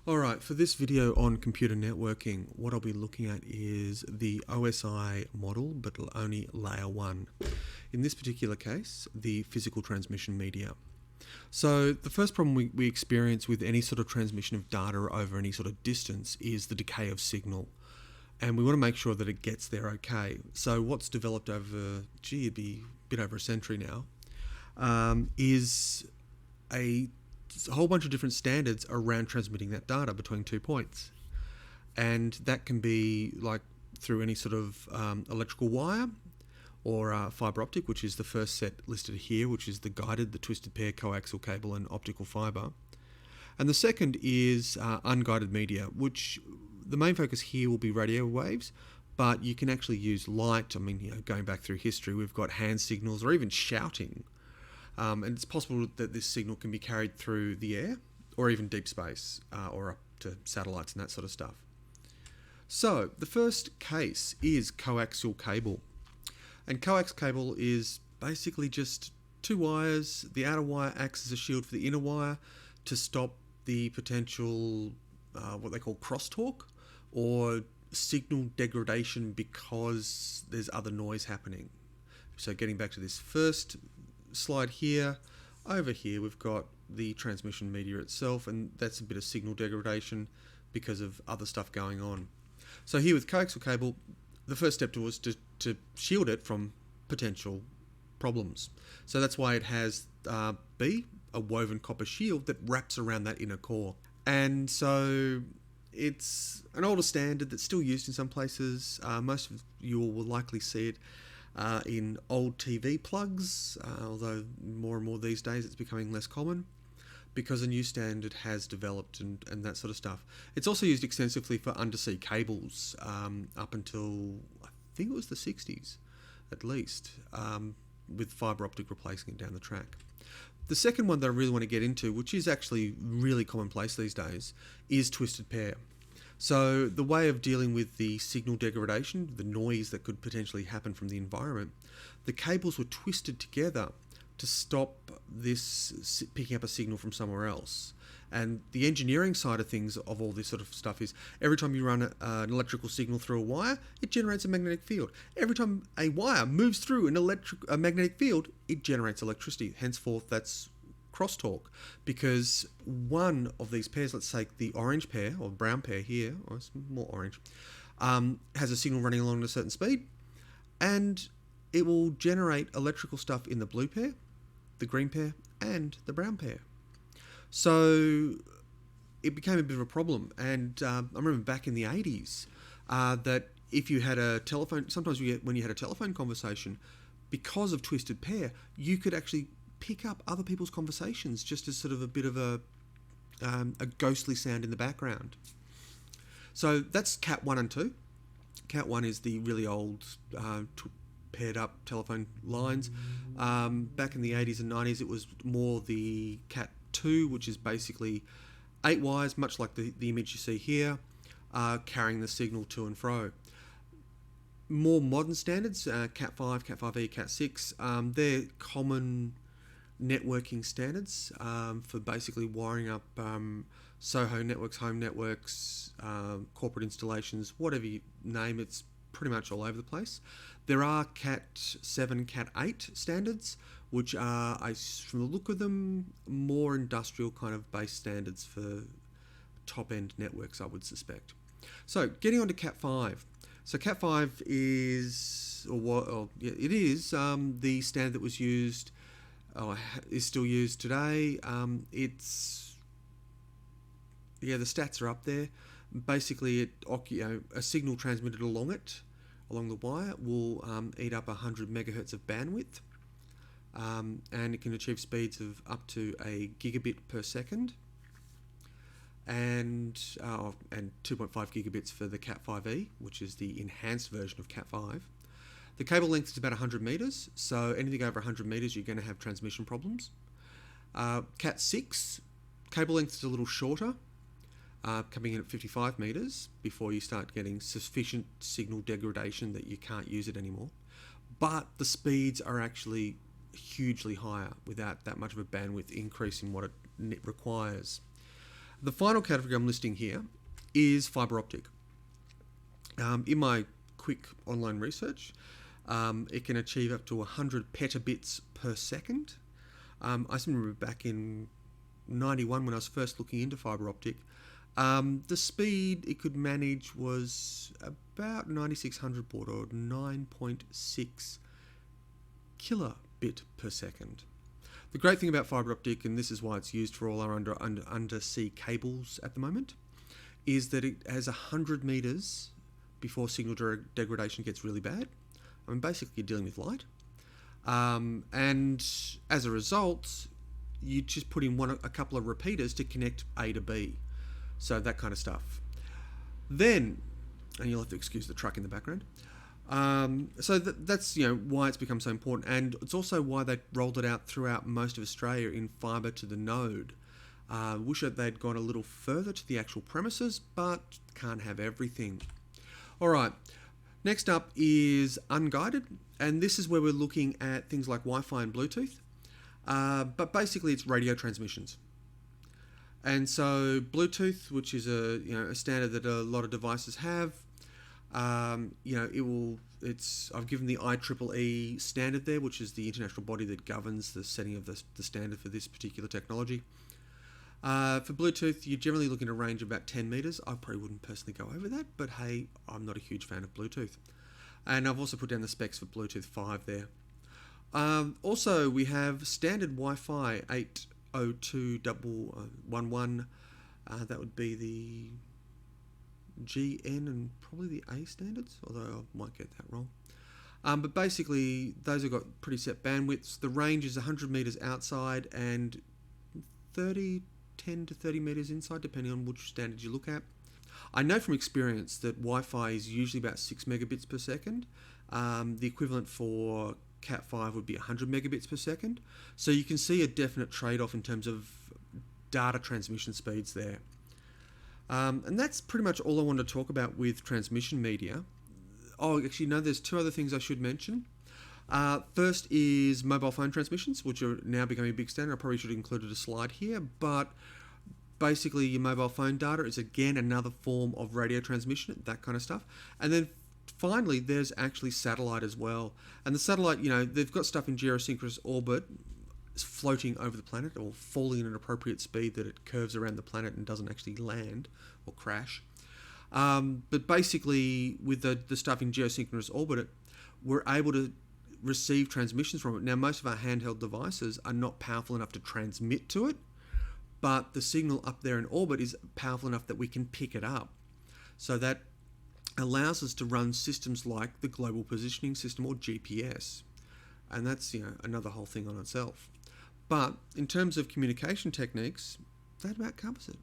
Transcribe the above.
Alright, for this video on computer networking, what I'll be looking at is the OSI model, but only layer 1. In this particular case, the physical transmission media. So the first problem we experience with any sort of transmission of data over any sort of distance is the decay of signal. And we want to make sure that it gets there okay. So what's developed over, it'd be a bit over a century now, is a whole bunch of different standards around transmitting that data between 2 points. And that can be like through any sort of electrical wire or fiber optic, which is the first set listed here, which is the guided, the twisted pair, coaxial cable and optical fiber. And the second is unguided media, which the main focus here will be radio waves, but you can actually use light. I mean, going back through history, we've got hand signals or even shouting. And it's possible that this signal can be carried through the air or even deep space or up to satellites and that sort of stuff. So the first case is coaxial cable. And coax cable is basically just two wires. The outer wire acts as a shield for the inner wire to stop the potential, what they call crosstalk or signal degradation because there's other noise happening. So getting back to this first slide here, over here we've got the transmission media itself, and that's a bit of signal degradation because of other stuff going on. So here with coaxial cable, the first step was to shield it from potential problems. So that's why it has B, a woven copper shield that wraps around that inner core. And so it's an older standard that's still used in some places. Most of you will likely see it in old TV plugs, although more and more these days it's becoming less common because a new standard has developed and that sort of stuff. It's also used extensively for undersea cables up until I think it was the 60s at least, with fiber optic replacing it down the track. The second one that I really want to get into, which is actually really commonplace these days, is twisted pair. So the way of dealing with the signal degradation, the noise that could potentially happen from the environment, the cables were twisted together to stop this picking up a signal from somewhere else. And the engineering side of things of all this sort of stuff is every time you run an electrical signal through a wire, it generates a magnetic field. Every time a wire moves through a magnetic field, it generates electricity. Henceforth, that's crosstalk, because one of these pairs, let's say the orange pair or brown pair here, or it's more orange, has a signal running along at a certain speed, and it will generate electrical stuff in the blue pair, the green pair, and the brown pair. So it became a bit of a problem, and I remember back in the 80s that if you had a telephone, sometimes when you had a telephone conversation, because of twisted pair, you could actually pick up other people's conversations just as sort of a bit of a ghostly sound in the background. So that's Cat 1 and 2. Cat 1 is the really old paired up telephone lines. Back in the 80s and 90s, it was more the Cat 2, which is basically 8 wires, much like the image you see here, carrying the signal to and fro. More modern standards, Cat 5, Cat 5e, Cat 6, they're common networking standards for basically wiring up SOHO networks, home networks, corporate installations, whatever you name, it's pretty much all over the place. There are Cat 7, Cat 8 standards, which are, from the look of them, more industrial kind of base standards for top-end networks, I would suspect. So getting on to Cat 5. So Cat 5 is, it is the standard that was used, is still used today. The stats are up there. Basically, a signal transmitted along the wire, will eat up 100 megahertz of bandwidth, and it can achieve speeds of up to a gigabit per second, and 2.5 gigabits for the Cat 5e, which is the enhanced version of Cat 5. The cable length is about 100 meters, so anything over 100 meters, you're going to have transmission problems. Cat 6, cable length is a little shorter, coming in at 55 meters before you start getting sufficient signal degradation that you can't use it anymore. But the speeds are actually hugely higher without that much of a bandwidth increase in what it requires. The final category I'm listing here is fibre optic. In my quick online research, it can achieve up to 100 petabits per second. I still remember back in 91 when I was first looking into fibre optic, the speed it could manage was about 9600 baud, or 9.6 kilobit per second. The great thing about fibre optic, and this is why it's used for all our undersea cables at the moment, is that it has 100 metres before signal degradation gets really bad. I mean, basically you're dealing with light. And as a result, you just put in a couple of repeaters to connect A to B. So that kind of stuff. Then, and you'll have to excuse the truck in the background. So that's why it's become so important, and it's also why they rolled it out throughout most of Australia in fibre to the node. Wish that they'd gone a little further to the actual premises, but can't have everything. All right, next up is Unguided, and this is where we're looking at things like Wi-Fi and Bluetooth, but basically it's radio transmissions. And so Bluetooth, which is a standard that a lot of devices have, I've given the IEEE standard there, which is the international body that governs the setting of the standard for this particular technology. For Bluetooth, you're generally looking at a range of about 10 meters. I probably wouldn't personally go over that, but hey, I'm not a huge fan of Bluetooth. And I've also put down the specs for Bluetooth 5 there. Also, we have standard Wi-Fi 802.11. That would be the GN and probably the A standards, although I might get that wrong. But basically, those have got pretty set bandwidths. The range is 100 meters outside and 10 to 30 meters inside, depending on which standard you look at. I know from experience that Wi-Fi is usually about 6 megabits per second. The equivalent for Cat5 would be 100 megabits per second. So you can see a definite trade-off in terms of data transmission speeds there. And that's pretty much all I wanted to talk about with transmission media. Oh, actually, no, there's two other things I should mention. First is mobile phone transmissions, which are now becoming a big standard. I probably should have included a slide here, but basically your mobile phone data is again another form of radio transmission, that kind of stuff. And then finally, there's actually satellite as well. And the satellite, they've got stuff in geosynchronous orbit floating over the planet or falling at an appropriate speed that it curves around the planet and doesn't actually land or crash. But basically, with the stuff in geosynchronous orbit, we're able to receive transmissions from it. Now, most of our handheld devices are not powerful enough to transmit to it, but the signal up there in orbit is powerful enough that we can pick it up. So that allows us to run systems like the Global Positioning System, or GPS. And that's another whole thing on itself. But in terms of communication techniques, that about covers it.